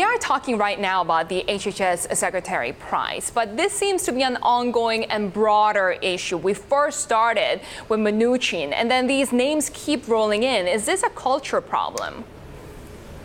we are talking right now about the HHS Secretary Price, but this seems to be an ongoing and broader issue. We first started with Mnuchin, and then these names keep rolling in. Is this a culture problem?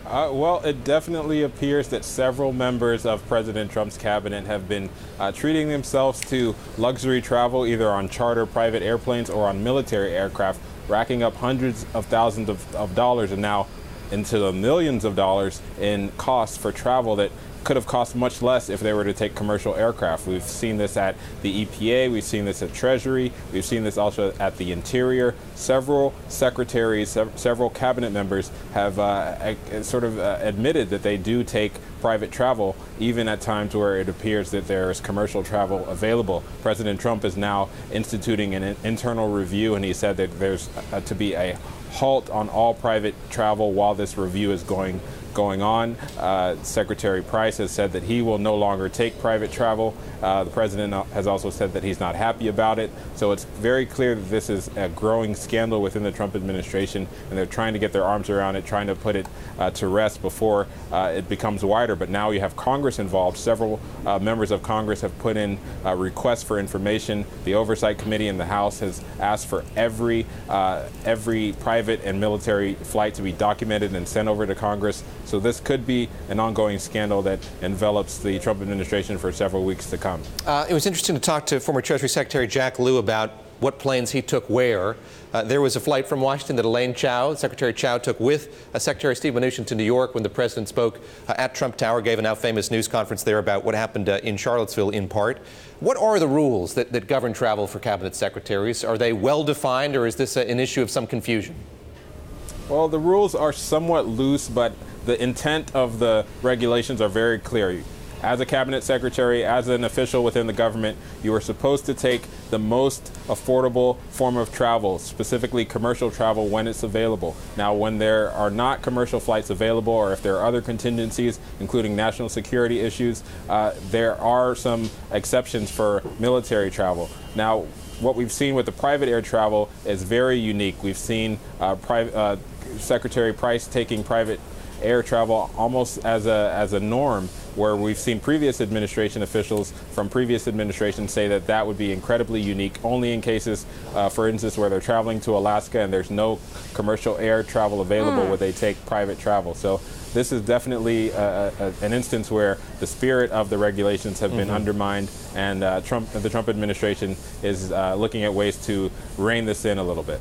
Well, it definitely appears that several members of President Trump's cabinet have been treating themselves to luxury travel, either on charter private airplanes or on military aircraft, racking up hundreds of thousands of dollars and now into the millions of dollars in costs for travel that could have cost much less if they were to take commercial aircraft. We've seen this at the EPA, we've seen this at Treasury, we've seen this also at the Interior. Several secretaries, several cabinet members have admitted that they do take private travel, even at times where it appears that there is commercial travel available. President Trump is now instituting an internal review, and he said that there's to be a halt on all private travel while this review is going on. Secretary Price has said that he will no longer take private travel. The president has also said that he's not happy about it. So it's very clear that this is a growing scandal within the Trump administration, and they're trying to get their arms around it, trying to put it to rest before it becomes wider. But now you have Congress involved. Several members of Congress have put in requests for information. The Oversight Committee in the House has asked for every private and military flight to be documented and sent over to Congress. So this could be an ongoing scandal that envelops the Trump administration for several weeks to come. It was interesting to talk to former Treasury Secretary Jack Lew about what planes he took where. There was a flight from Washington that Elaine Chao, Secretary Chao, took with Secretary Steve Mnuchin to New York when the president spoke at Trump Tower, gave a now famous news conference there about what happened in Charlottesville in part. What are the rules that govern travel for cabinet secretaries? Are they well defined, or is this an issue of some confusion? Well, the rules are somewhat loose, but the intent of the regulations are very clear. As a cabinet secretary, as an official within the government, you are supposed to take the most affordable form of travel, specifically commercial travel, when it's available. Now, when there are not commercial flights available, or if there are other contingencies, including national security issues, there are some exceptions for military travel. Now, what we've seen with the private air travel is very unique. We've seen Secretary Price taking private air travel almost as a norm, where we've seen previous administration officials from previous administrations say that that would be incredibly unique, only in cases, for instance, where they're traveling to Alaska and there's no commercial air travel available would they take private travel. So this is definitely an instance where the spirit of the regulations have been undermined, and the Trump administration is looking at ways to rein this in a little bit.